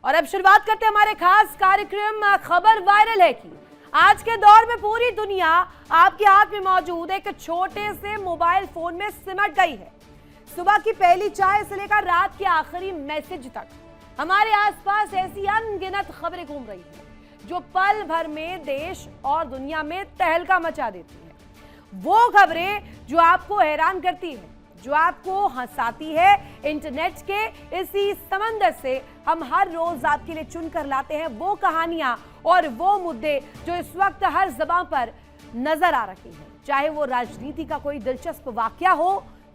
और अब शुरुआत करते हैं हमारे खास कार्यक्रम खबर वायरल है की। आज के दौर में पूरी दुनिया आपके हाथ में मौजूद एक छोटे से मोबाइल फोन में सिमट गई है। सुबह की पहली चाय से लेकर रात के आखिरी मैसेज तक हमारे आसपास ऐसी अनगिनत खबरें घूम रही हैं जो पल भर में देश और दुनिया में तहलका मचा देती है। वो खबरें जो आपको हैरान करती है, जो आपको हंसाती है। इंटरनेट के इसी समंदर से हम हर रोज आपके लिए चुनकर लाते हैं वो कहानियां और वो मुद्दे जो इस वक्त हर ज़बान पर नजर आ रही हैं। चाहे वो राजनीति का कोई दिलचस्प वाकया हो,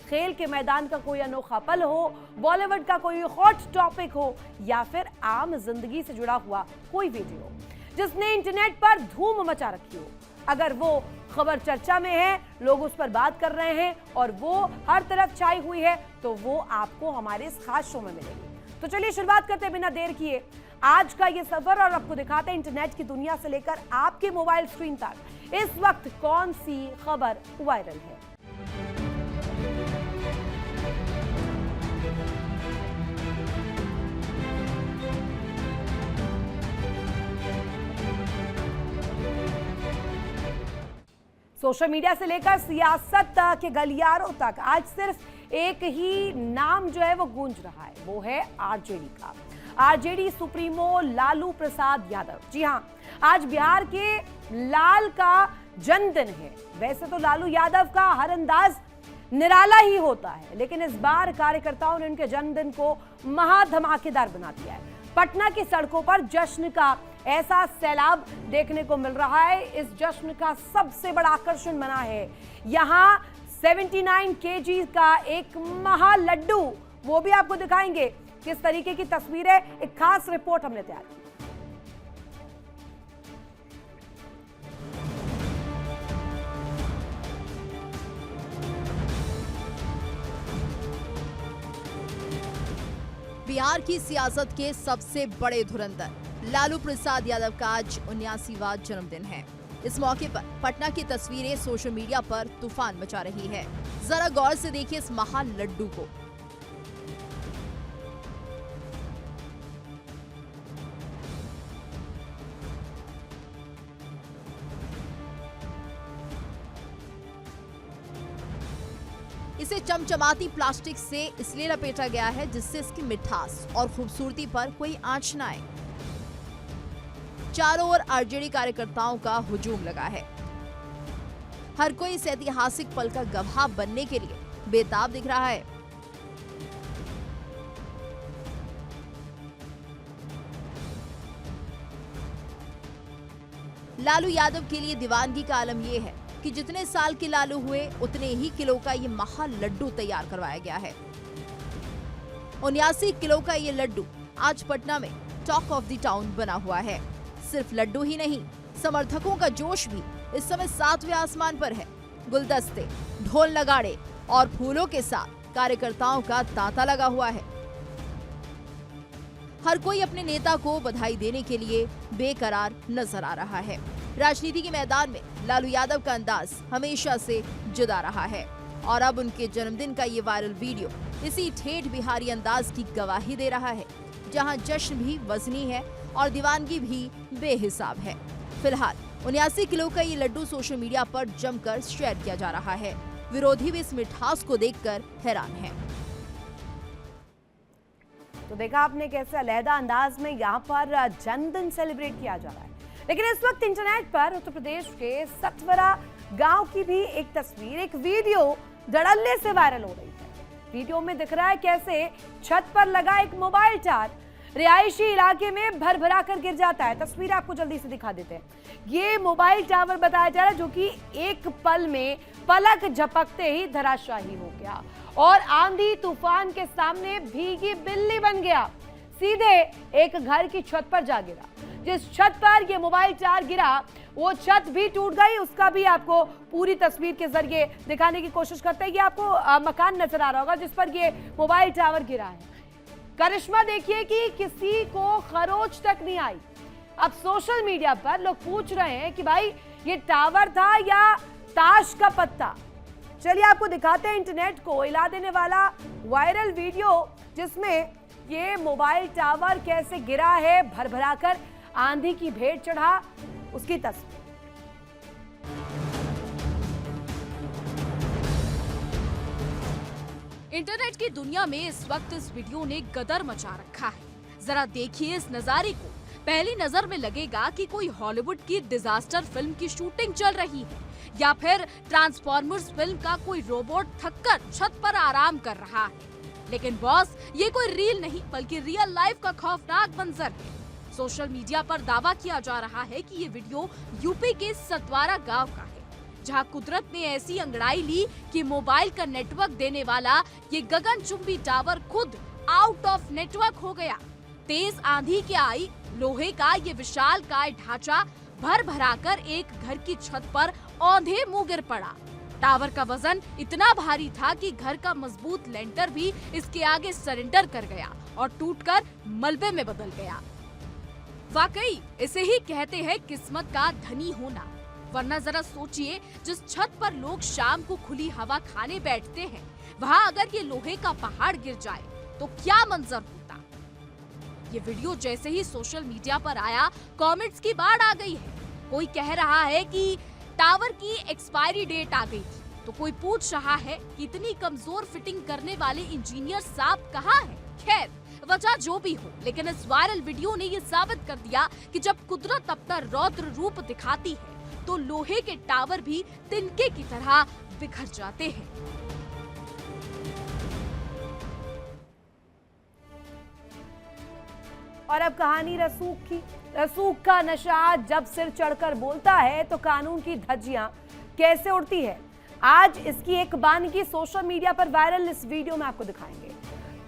खेल के मैदान का कोई अनोखा पल हो, बॉलीवुड का कोई हॉट टॉपिक हो या फिर आम जिंदगी से जुड़ा हुआ कोई वीडियो जिसने इंटरनेट पर धूम मचा रखी हो। अगर वो खबर चर्चा में है, लोग उस पर बात कर रहे हैं और वो हर तरफ छाई हुई है, तो वो आपको हमारे इस खास शो में मिलेगी। तो चलिए शुरुआत करते हैं बिना देर किए आज का ये सफर और आपको दिखाते हैं इंटरनेट की दुनिया से लेकर आपके मोबाइल स्क्रीन तक इस वक्त कौन सी खबर वायरल है। सोशल मीडिया से लेकर सियासत के गलियारों तक आज सिर्फ एक ही नाम जो है वो गूंज रहा है, वो है आरजेडी का। RJD supremo Lalu Prasad Yadav. जी हां, आज बिहार के लाल का जन्मदिन है। वैसे तो लालू यादव का हर अंदाज निराला ही होता है, लेकिन इस बार कार्यकर्ताओं ने उनके जन्मदिन को महा धमाकेदार बना दिया है। पटना की सड़कों पर जश्न का ऐसा सैलाब देखने को मिल रहा है। इस जश्न का सबसे बड़ा आकर्षण बना है यहाँ 79 केजी का एक महा लड्डू। वो भी आपको दिखाएंगे किस तरीके की तस्वीर है, एक खास रिपोर्ट हमने तैयार की। बिहार की सियासत के सबसे बड़े धुरंधर लालू प्रसाद यादव का आज 79वां जन्मदिन है। इस मौके पर पटना की तस्वीरें सोशल मीडिया पर तूफान मचा रही है। जरा गौर से देखिए इस महा लड्डू को। इसे चमचमाती प्लास्टिक से इसलिए लपेटा गया है जिससे इसकी मिठास और खूबसूरती पर कोई आंच न आए। चारों ओर आरजेडी कार्यकर्ताओं का हुजूम लगा है। हर कोई इस ऐतिहासिक पल का गवाह बनने के लिए बेताब दिख रहा है। लालू यादव के लिए दीवानगी का आलम यह है कि जितने साल के लालू हुए उतने ही किलो का ये महा लड्डू तैयार करवाया गया है। 79 किलो का ये लड्डू आज पटना में टॉक ऑफ द टाउन बना हुआ है। सिर्फ लड्डू ही नहीं, समर्थकों का जोश भी इस समय 7वें आसमान पर है। गुलदस्ते, ढोल नगाड़े और फूलों के साथ कार्यकर्ताओं का तांता लगा हुआ है। हर कोई अपने नेता को बधाई देने के लिए बेकरार नजर आ रहा है। राजनीति के मैदान में लालू यादव का अंदाज हमेशा से जुदा रहा है और अब उनके जन्मदिन का ये वायरल वीडियो इसी ठेठ बिहारी अंदाज की गवाही दे रहा है, जहां जश्न भी वजनी है और दीवानगी भी बेहिसाब है। फिलहाल 79 किलो का ये लड्डू सोशल मीडिया पर जमकर शेयर किया जा रहा है। विरोधी भी इस मिठास को देखकर हैरान है। तो देखा आपने कैसे अलहदा अंदाज में यहाँ पर जन्मदिन सेलिब्रेट किया जा रहा है। लेकिन इस वक्त इंटरनेट पर उत्तर प्रदेश के सतवरा गांव की भी एक तस्वीर, एक वीडियो धड़ल्ले से वायरल हो रही है। वीडियो में दिख रहा है कैसे छत पर लगा एक मोबाइल टावर रिहायशी इलाके में भरभरा कर गिर जाता है। तस्वीर आपको जल्दी से दिखा देते हैं। ये मोबाइल टावर बताया जा रहा है जो कि एक पल में पलक झपकते ही धराशायी हो गया और आंधी तूफान के सामने भीगी बिल्ली बन गया। सीधे एक घर की छत पर जा गिरा। जिस छत पर ये मोबाइल टावर गिरा वो छत भी टूट गई। उसका भी आपको पूरी तस्वीर के जरिए दिखाने की कोशिश करते हैं। ये आपको मकान नजर आ रहा होगा जिस पर ये मोबाइल टावर गिरा है। करिश्मा देखिए कि किसी को खरोच तक नहीं आई। अब सोशल मीडिया पर लोग पूछ रहे हैं कि भाई ये टावर था या ताश का पत्ता। चलिए आपको दिखाते हैं इंटरनेट को हिला देने वाला वायरल वीडियो जिसमें ये मोबाइल टावर कैसे गिरा है, भरभराकर आंधी की भेंट चढ़ा, उसकी तस्वीर। इंटरनेट की दुनिया में इस वक्त इस वीडियो ने गदर मचा रखा है। जरा देखिए इस नजारे को। पहली नजर में लगेगा कि कोई हॉलीवुड की डिजास्टर फिल्म की शूटिंग चल रही है या फिर ट्रांसफॉर्मर्स फिल्म का कोई रोबोट थककर छत पर आराम कर रहा है। लेकिन बॉस, ये कोई रील नहीं बल्कि रियल लाइफ का खौफनाक मंजर है। सोशल मीडिया पर दावा किया जा रहा है कि ये वीडियो यूपी के सतवारा गांव का है, जहां कुदरत ने ऐसी अंगड़ाई ली कि मोबाइल का नेटवर्क देने वाला ये गगनचुंबी टावर खुद आउट ऑफ नेटवर्क हो गया। तेज आंधी के आई लोहे का ये विशालकाय ढांचा भर भराकर एक घर की छत पर औंधे मुंह गिर पड़ा। टावर का वजन इतना भारी था कि घर का मजबूत लेंटर भी इसके आगे सरेंडर कर गया और टूटकर मलबे में बदल गया। वाकई इसे ही कहते हैं किस्मत का धनी होना। वरना जरा सोचिए, जिस छत पर लोग शाम को खुली हवा खाने बैठते हैं, वहाँ अगर ये लोहे का पहाड़ गिर जाए तो क्या मंजर होता। ये वीडियो जैसे ही सोशल मीडिया पर आया, कमेंट्स की बाढ़ आ गई है। कोई कह रहा है कि टावर की एक्सपायरी डेट आ गई थी, तो कोई पूछ रहा है कि इतनी कमजोर फिटिंग करने वाले इंजीनियर साहब कहाँ हैं। खैर, वजह जो भी हो, लेकिन इस वायरल वीडियो ने ये साबित कर दिया कि जब कुदरत अपना रौद्र रूप दिखाती है तो लोहे के टावर भी तिनके की तरह बिखर जाते हैं। और अब कहानी रसूख की। रसूख का नशा जब सिर चढ़कर बोलता है तो कानून की धज्जियां कैसे उड़ती है, आज इसकी एक बानगी सोशल मीडिया पर वायरल इस वीडियो में आपको दिखाएंगे।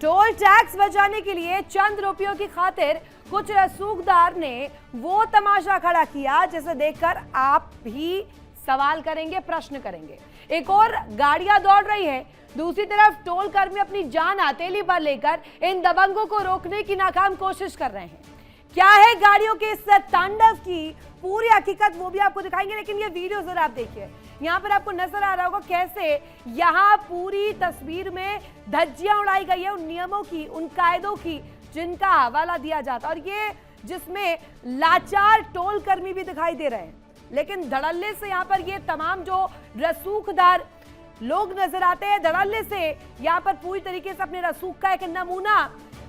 टोल टैक्स बचाने के लिए चंद रुपयों की खातिर कुछ रसूखदार ने वो तमाशा खड़ा किया जिसे देखकर आप भी सवाल करेंगे, प्रश्न करेंगे। एक और गाड़ियां दौड़ रही हैं, दूसरी तरफ टोल कर्मी अपनी जान हथेली पर लेकर इन दबंगों को रोकने की नाकाम कोशिश कर रहे हैं। क्या है गाड़ियों के इस तांडव की पूरी हकीकत, वो भी आपको दिखाएंगे। लेकिन ये वीडियो जरा आप देखिए, यहाँ पर आपको नजर आ रहा होगा कैसे यहाँ पूरी तस्वीर में धज्जियां उड़ाई गई है उन नियमों की, उन कायदों की जिनका हवाला दिया जाता। और ये जिसमें लाचार टोल कर्मी भी दिखाई दे रहे हैं, लेकिन धड़ल्ले से यहाँ पर ये तमाम जो रसूखदार लोग नजर आते हैं, धड़ल्ले से यहाँ पर पूरी तरीके से अपने रसूख का एक नमूना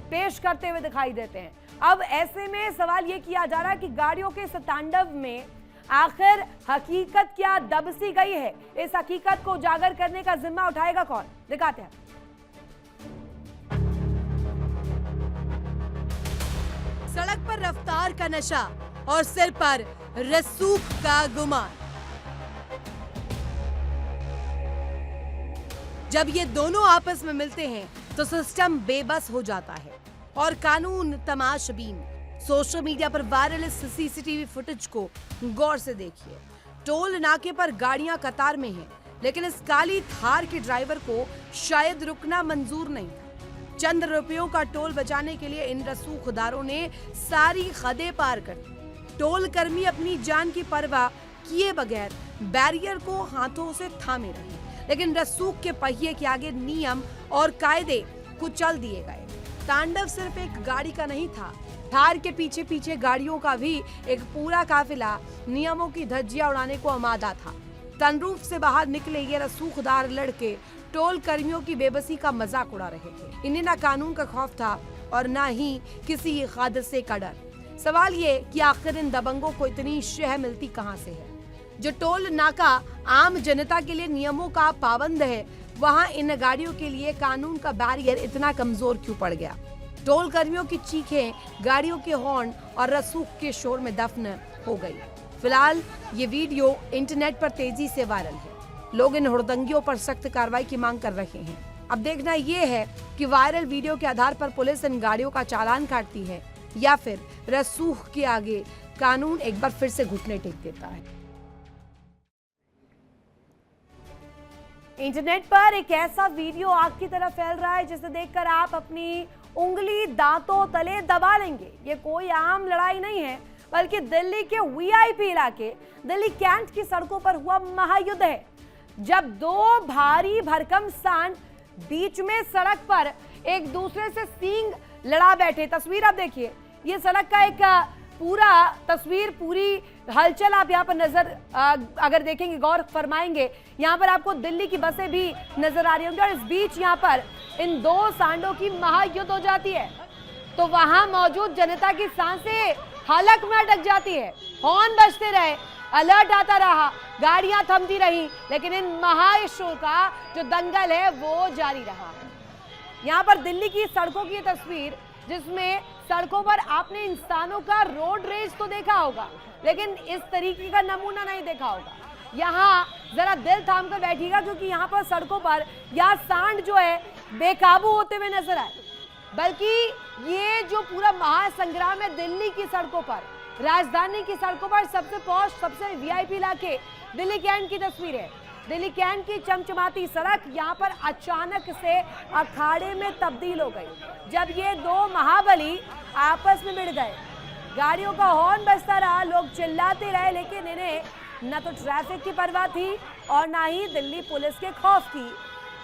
पेश करते हुए दिखाई देते हैं। अब ऐसे में सवाल ये किया जा रहा है कि गाड़ियों के इस तांडव में आखिर हकीकत क्या दबसी गई है। इस हकीकत को उजागर करने का जिम्मा उठाएगा कौन, दिखाते हैं। सड़क पर रफ्तार का नशा और सिर पर रसूख का गुमान। जब ये दोनों आपस में मिलते हैं तो सिस्टम बेबस हो जाता है और कानून तमाशबीन। सोशल मीडिया पर वायरल इस सीसीटीवी फुटेज को गौर से देखिए। टोल नाके पर गाड़ियां कतार में हैं, लेकिन इस काली थार के ड्राइवर को शायद रुकना मंजूर नहीं था। चंद रुपयों का टोल बचाने के लिए इन रसूखदारों ने सारी हदें पार कर दी। टोल कर्मी अपनी जान की परवाह किए बगैर बैरियर को हाथों से थामे रहे, लेकिन रसूख के पहिए के आगे नियम और कायदे कुचल दिए गए। तांडव सिर्फ एक गाड़ी का नहीं था, थार के पीछे पीछे गाड़ियों का भी एक पूरा काफिला नियमों की धज्जियां उड़ाने को आमादा था। सनरूफ से बाहर निकले ये रसूखदार लड़के टोल कर्मियों की बेबसी का मजाक उड़ा रहे थे। इन्हें ना कानून का खौफ था और ना ही किसी हादसे का डर। सवाल ये कि आखिर इन दबंगों को इतनी शह मिलती कहां से है। जो टोल नाका आम जनता के लिए नियमों का पाबंद है, वहां इन गाड़ियों के लिए कानून का बैरियर इतना कमजोर क्यों पड़ गया। टोल कर्मियों की चीखें, गाड़ियों के हॉर्न और रसूख के शोर में दफन हो गई। फिलहाल ये वीडियो इंटरनेट पर तेजी से वायरल है। लोग इन हुड़दंगियों पर सख्त कार्रवाई की मांग कर रहे हैं। अब देखना ये है कि वायरल वीडियो के आधार पर पुलिस इन गाड़ियों का चालान काटती है या फिर रसूख के आगे कानून एक बार फिर से घुटने टेक देता है। इंटरनेट पर एक ऐसा वीडियो आग की तरह फैल रहा है जिसे देखकर आप अपनी उंगली दांतों तले दबा लेंगे। ये कोई आम लड़ाई नहीं है, बल्कि दिल्ली के वीआईपी इलाके दिल्ली कैंट की सड़कों पर हुआ महायुद्ध है, जब दो भारी भरकम सांड बीच में सड़क पर एक दूसरे से सींग लड़ा बैठे। तस्वीर आप देखिए, ये सड़क का एक पूरा तस्वीर, पूरी हलचल आप यहाँ पर नजर अगर देखेंगे, गौर फरमाएंगे, यहाँ पर आपको दिल्ली की बसें भी नजर आ रही होंगी और इस बीच यहाँ पर इन दो सांडों की महायुद्ध हो जाती है तो वहां मौजूद जनता की सांसें हलक में अटक जाती है। हॉर्न बजते रहे, अलर्ट आता रहा, गाड़ियां थमती रही, लेकिन इन महाइशों का जो दंगल है वो जारी रहा। यहाँ पर दिल्ली की सड़कों की तस्वीर, जिसमें सड़कों पर आपने इंसानों का रोड रेज तो देखा होगा, लेकिन इस तरीके का नमूना नहीं देखा होगा। यहाँ जरा दिल थाम कर बैठिएगा, क्योंकि यहाँ पर सड़कों पर या सांड जो है बेकाबू होते हुए नजर आए, बल्कि ये जो पूरा महासंग्राम है दिल्ली की सड़कों पर, राजधानी की सड़कों पर, सबसे पॉश, सबसे वीआईपी इलाके दिल्ली कैंट की तस्वीर है। दिल्ली कैंट की चमचमाती सड़क यहाँ पर अचानक से अखाड़े में तब्दील हो गई जब ये दो महाबली आपस में भिड़ गए। गाड़ियों का हॉर्न बजता रहा, लोग चिल्लाते रहे, लेकिन इन्हें न तो ट्रैफिक की परवाह थी और ना ही दिल्ली पुलिस के खौफ की।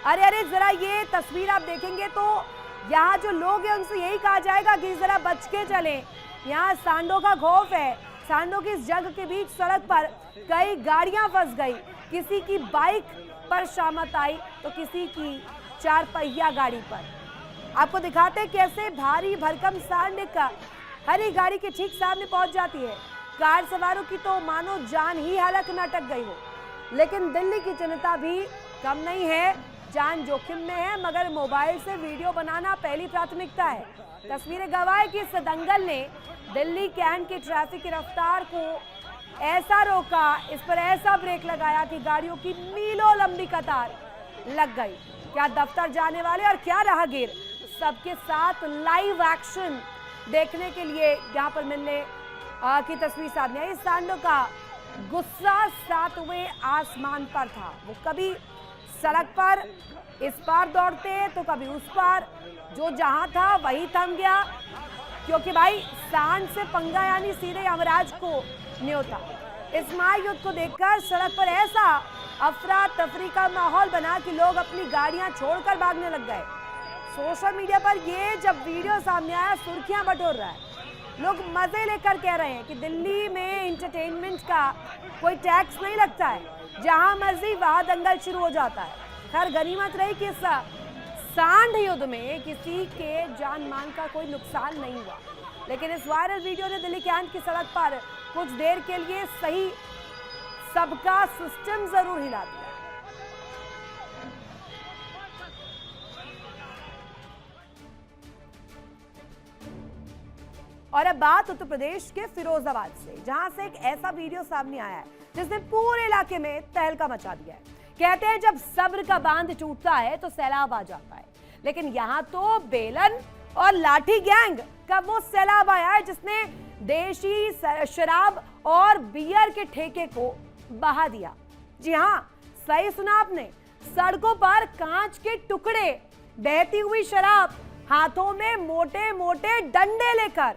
अरे अरे, जरा ये तस्वीर आप देखेंगे तो यहाँ जो लोग हैं उनसे यही कहा जाएगा कि जरा बच के चलें। यहाँ सांडों का खौफ है। सांडों की इस जंग के बीच सड़क पर कई गाड़ियां फंस गई। किसी की बाइक पर शामत आई तो किसी की 4 पहिया गाड़ी पर। आपको दिखाते कैसे भारी भरकम सांड हरी गाड़ी के ठीक सामने पहुंच जाती है। कार सवारों की तो मानो जान ही हालत में अटक गई हो। लेकिन दिल्ली की जनता भी कम नहीं है, जान जोखिम में है, मगर मोबाइल से वीडियो बनाना पहली प्राथमिकता है। तस्वीरें गवाह कि इस दंगल ने दिल्ली कैंट की ट्रैफिक की रफ्तार को ऐसा रोका, इस पर ऐसा ब्रेक लगाया कि गाड़ियों की मीलों लंबी कतार लग गई। क्या दफ्तर जाने वाले और क्या राहगीर, सबके साथ लाइव एक्शन देखने के लिए यहाँ पर मिलने की तस्वीर सामने आई। सांडों का गुस्सा 7वें आसमान पर था। वो कभी सड़क पर इस पार दौड़ते तो कभी उस पार, जो जहां था वही थम गया, क्योंकि भाई सांड से पंगा यानी सीधे यमराज को न्योता। इस महायुद्ध को देखकर सड़क पर ऐसा अफरा तफरी का माहौल बना कि लोग अपनी गाड़ियां छोड़कर भागने लग गए। सोशल मीडिया पर ये जब वीडियो सामने आया, सुर्खियां बटोर रहा है। लोग मजे लेकर कह रहे हैं कि दिल्ली में इंटरटेनमेंट का कोई टैक्स नहीं लगता है, जहां मर्जी वहां दंगल शुरू हो जाता है। खैर गनीमत रही कि इस सांड युद्ध में किसी के जान मान का कोई नुकसान नहीं हुआ, लेकिन इस वायरल वीडियो ने दिल्ली कैंट की सड़क पर कुछ देर के लिए सही सबका सिस्टम जरूर हिला दिया। और अब बात उत्तर प्रदेश के फिरोजाबाद से, जहां से एक ऐसा वीडियो सामने आया है जिसने पूरे इलाके में तहलका मचा दिया है। कहते हैं जब सब्र का बांध टूटता है तो सैलाब आ जाता है, लेकिन यहाँ तो बेलन और लाठी गैंग का वो सैलाब आया है जिसने देशी शराब और बियर के ठेके को बहा दिया। जी हाँ, सही सुना आपने, सड़कों पर कांच के टुकड़े, बहती हुई शराब, हाथों में मोटे मोटे डंडे लेकर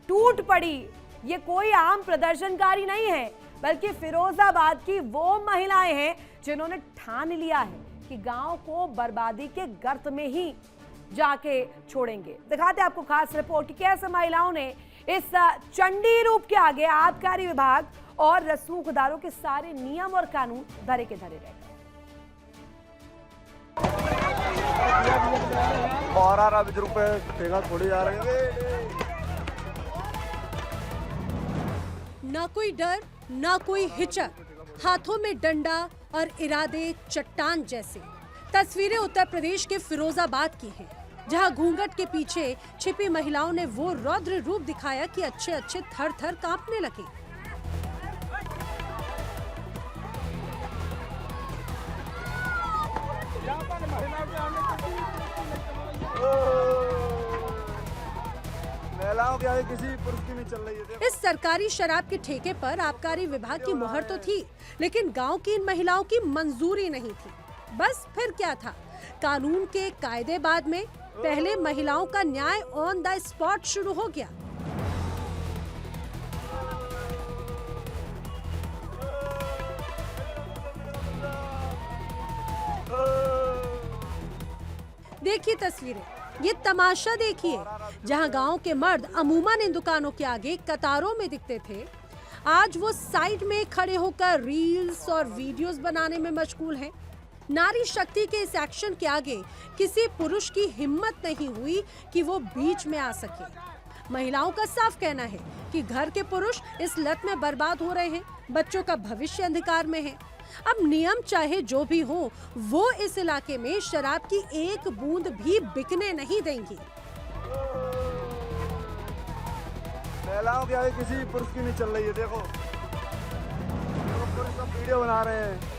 टूट पड़ी। ये कोई आम प्रदर्शनकारी नहीं है, बल्कि फिरोजाबाद की वो महिलाएं हैं जिन्होंने ठान लिया है कि गांव को बर्बादी के गर्त में ही जाके छोड़ेंगे। दिखाते आपको खास रिपोर्ट कि कैसे महिलाओं ने इस चंडी रूप के आगे आबकारी विभाग और रसूखदारों के सारे नियम और कानून धरे के धरे रह गए। 12 रुपए ठेका थोड़ी जा रहे हैं। ना कोई डर, ना कोई हिचक, हाथों में डंडा और इरादे चट्टान जैसे। तस्वीरें उत्तर प्रदेश के फिरोजाबाद की हैं, जहां घूंघट के पीछे छिपी महिलाओं ने वो रौद्र रूप दिखाया कि अच्छे अच्छे थर थर कांपने लगे। महिलाओं के आगे किसी पुरुष की नहीं चल रही है। इस सरकारी शराब के ठेके पर आबकारी विभाग की मुहर तो थी, लेकिन गांव की इन महिलाओं की मंजूरी नहीं थी। बस फिर क्या था, कानून के कायदे बाद में पहले महिलाओं का न्याय ऑन द स्पॉट शुरू हो गया। देखिए तस्वीरें, ये तमाशा देखिए, जहां गांव के मर्द अमूमन इन दुकानों के आगे कतारों में दिखते थे, आज वो साइड में खड़े होकर रील्स और वीडियोस बनाने में मशगूल हैं। नारी शक्ति के इस एक्शन के आगे किसी पुरुष की हिम्मत नहीं हुई कि वो बीच में आ सके। महिलाओं का साफ कहना है कि घर के पुरुष इस लत में बर्बाद हो रहे हैं, बच्चों का भविष्य अंधकार में है। अब नियम चाहे जो भी हो, वो इस इलाके में शराब की एक बूंद भी बिकने नहीं देंगी। महिलाओं के आगे किसी पुरुष की नहीं चल रही है। देखो पुरुष सब वीडियो बना रहे हैं।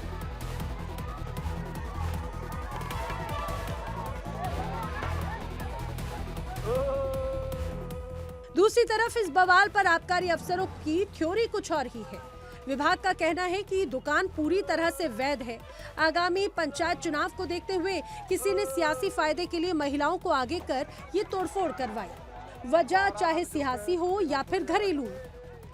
दूसरी तरफ इस बवाल पर आबकारी अफसरों की थ्योरी कुछ और ही है। विभाग का कहना है कि दुकान पूरी तरह से वैध है। आगामी पंचायत चुनाव को देखते हुए किसी ने सियासी फायदे के लिए महिलाओं को आगे कर ये तोड़फोड़ करवाई। वजह चाहे सियासी हो या फिर घरेलू।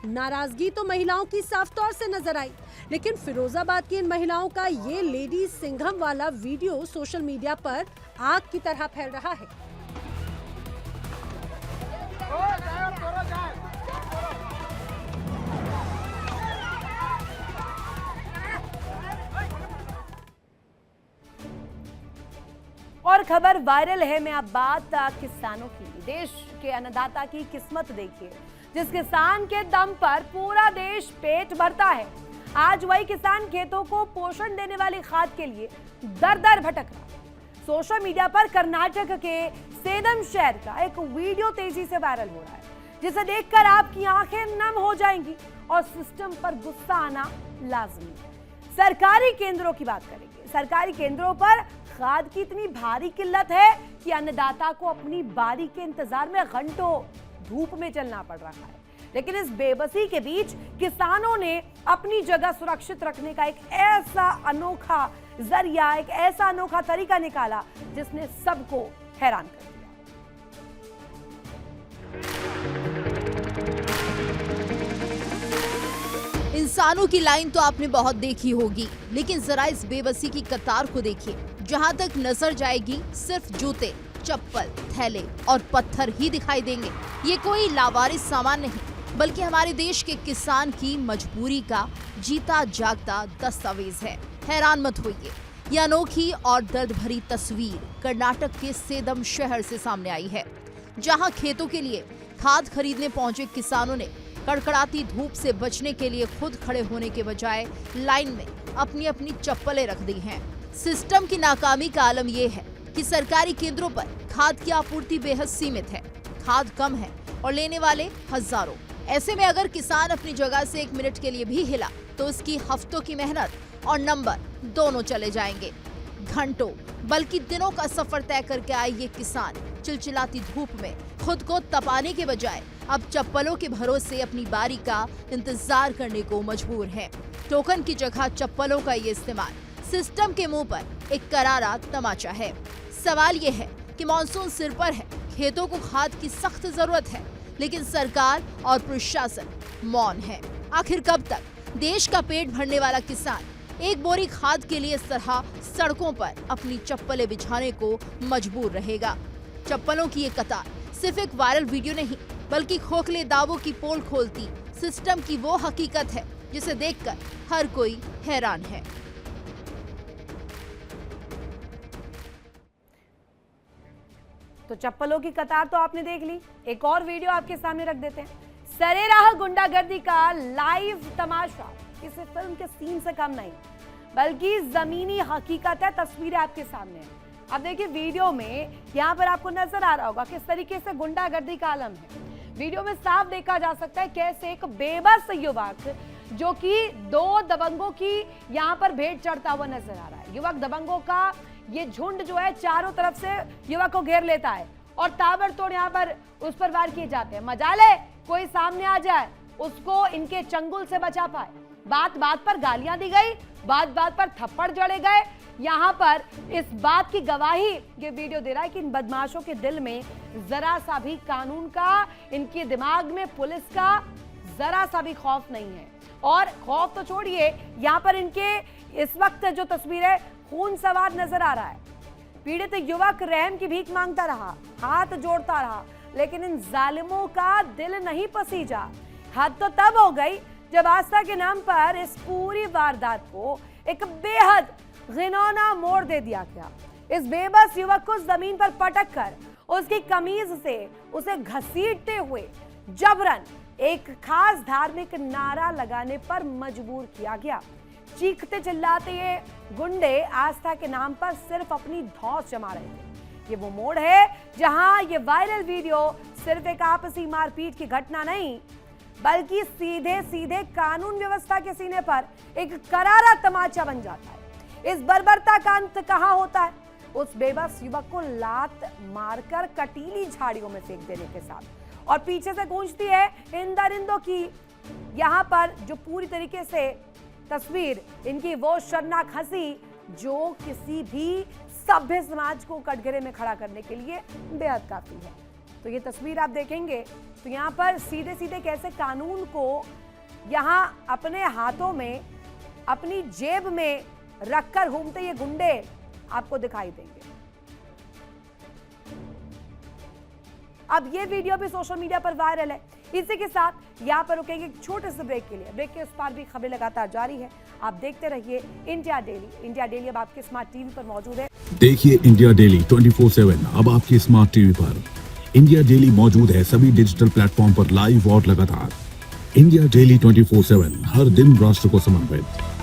नाराजगी तो महिलाओं की साफ तौर से नजर आई, लेकिन फिरोजाबाद की इन महिलाओं का ये लेडी सिंघम वाला वीडियो सोशल मीडिया पर आग की तरह फैल रहा है। और खबर वायरल है। मैं अब बात किसानों की। देश के अन्नदाता की किस्मत देखिए, जिस किसान के दम पर पूरा देश पेट भरता है, आज वही किसान खेतों को पोषण देने वाली खाद के लिए दर दर भटक रहा। सोशल मीडिया पर कर्नाटक के सेलम शहर का एक वीडियो तेजी से वायरल हो रहा है, जिसे देखकर आपकी आंखें नम हो जाएंगी और सिस्टम पर गुस्सा आना लाजमी है। सरकारी केंद्रों की बात करेंगे। सरकारी केंद्रों पर खाद की इतनी भारी किल्लत है कि अन्नदाता को अपनी बारी के इंतजार में घंटों धूप में चलना पड़ रहा है। लेकिन इस बेबसी के बीच किसानों ने अपनी जगह सुरक्षित रखने का एक ऐसा अनोखा जरिया, एक ऐसा अनोखा तरीका निकाला जिसने सबको हैरान कर दिया। इंसानों की लाइन तो आपने बहुत देखी होगी, लेकिन जरा इस बेबसी की कतार को देखिए। जहां तक नजर जाएगी सिर्फ जूते, चप्पल, थैले और पत्थर ही दिखाई देंगे। ये कोई लावारिस सामान नहीं, बल्कि हमारे देश के किसान की मजबूरी का जीता जागता दस्तावेज है। हैरान मत होइए, ये अनोखी और दर्द भरी तस्वीर कर्नाटक के सेलम शहर से सामने आई है, जहां खेतों के लिए खाद खरीदने पहुंचे किसानों ने कड़कड़ाती धूप से बचने के लिए खुद खड़े होने के बजाय लाइन में अपनी अपनी चप्पलें रख दी हैं। सिस्टम की नाकामी का आलम यह है कि सरकारी केंद्रों पर खाद की आपूर्ति बेहद सीमित है, खाद कम है और लेने वाले हजारों। ऐसे में अगर किसान अपनी जगह से 1 मिनट के लिए भी हिला तो उसकी हफ्तों की मेहनत और नंबर दोनों चले जाएंगे। घंटों बल्कि दिनों का सफर तय करके आए ये किसान चिलचिलाती धूप में खुद को तपाने के बजाय अब चप्पलों के भरोसे अपनी बारी का इंतजार करने को मजबूर है। टोकन की जगह चप्पलों का ये इस्तेमाल सिस्टम के मुंह पर एक करारा तमाचा है। सवाल ये है कि मॉनसून सिर पर है, खेतों को खाद की सख्त जरूरत है, लेकिन सरकार और प्रशासन मौन है। आखिर कब तक देश का पेट भरने वाला किसान एक बोरी खाद के लिए इस तरह सड़कों पर अपनी चप्पलें बिछाने को मजबूर रहेगा? चप्पलों की ये कतार सिर्फ एक वायरल वीडियो नहीं, बल्कि खोखले दावों की पोल खोलती सिस्टम की वो हकीकत है जिसे देखकर हर कोई हैरान है। तो चप्पलों की कतार तो आपने देख ली, एक और वीडियो आपके सामने रख देते हैं। सरेराह गुंडागर्दी का लाइव तमाशा किसी फिल्म के सीन से कम नहीं, बल्कि जमीनी हकीकत है। तस्वीरें आपके सामने हैं। अब देखिए वीडियो में यहाँ पर आपको नजर आ रहा होगा किस तरीके से गुंडागर्दी का आलम है। वीडियो में साफ देखा जा सकता है कैसे एक बेबस युवक जो कि 2 दबंगों की यहाँ पर भेंट चढ़ता हुआ नजर आ रहा है। युवक दबंगों का ये झुंड जो है चारों तरफ से युवक को घेर लेता है और ताबड़तोड़ यहाँ पर उस पर वार किए जाते हैं। मजाले कोई सामने आ जाए उसको इनके चंगुल से बचा पाए। बात बात पर गालियां दी गई, बात बात पर थप्पड़ जड़े गए। यहाँ पर इस बात की गवाही ये वीडियो दे रहा है कि इन बदमाशों के दिल में जरा सा भी कानून का, इनके दिमाग में पुलिस का जरा सा भी खौफ नहीं है। और खौफ तो छोड़िए, यहाँ पर इनके इस वक्त जो तस्वीर है खून सवार नजर आ रहा है। पीड़ित युवक रहम की भीख मांगता रहा, हाथ जोड़ता रहा, लेकिन इन जालिमों का दिल नहीं पसीजा। हद तो तब हो गई जब आस्था के नाम पर इस पूरी वारदात को एक बेहद घिनौना मोड़ दे दिया गया। इस बेबस युवक को जमीन पर पटक कर उसकी कमीज से उसे घसीटते हुए जबरन एक खास धार्मिक नारा लगाने पर मजबूर किया गया। चीखते चिल्लाते ये गुंडे आस्था के नाम पर सिर्फ अपनी धौंस जमा रहे थे। ये वो मोड़ है जहां ये वायरल वीडियो सिर्फ एक आपसी मारपीट की घटना नहीं, बल्कि सीधे सीधे कानून व्यवस्था के सीने पर एक करारा तमाचा बन जाता है। इस बर्बरता का अंत कहां होता है? उस बेबस युवक को लात मारकर कटीली झाड़ियों में फेंक देने के साथ, और पीछे से गूंजती है इन दरिंदों की यहाँ पर जो पूरी तरीके से तस्वीर, इनकी वो शर्मनाक हंसी जो किसी भी सभ्य समाज को कटघरे में खड़ा करने के लिए बेहद काफी है। तो ये तस्वीर आप देखेंगे तो यहाँ पर सीधे सीधे कैसे कानून को यहाँ अपने हाथों में, अपनी जेब में रखकर घूमते ये गुंडे आपको दिखाई देंगे। अब ये वीडियो भी सोशल मीडिया पर वायरल है। इसी के साथ यहाँ पर रुकेंगे एक छोटे से ब्रेक के लिए। ब्रेक के उस पार भी खबरें लगातार जारी है। आप देखते रहिए इंडिया डेली। इंडिया डेली अब आपके स्मार्ट टीवी पर मौजूद है। देखिए इंडिया डेली 24/7 अब आपकी स्मार्ट टीवी पर। इंडिया डेली मौजूद है सभी डिजिटल प्लेटफॉर्म पर लाइव और लगातार। इंडिया डेली 24/7 हर दिन राष्ट्र को समर्पित।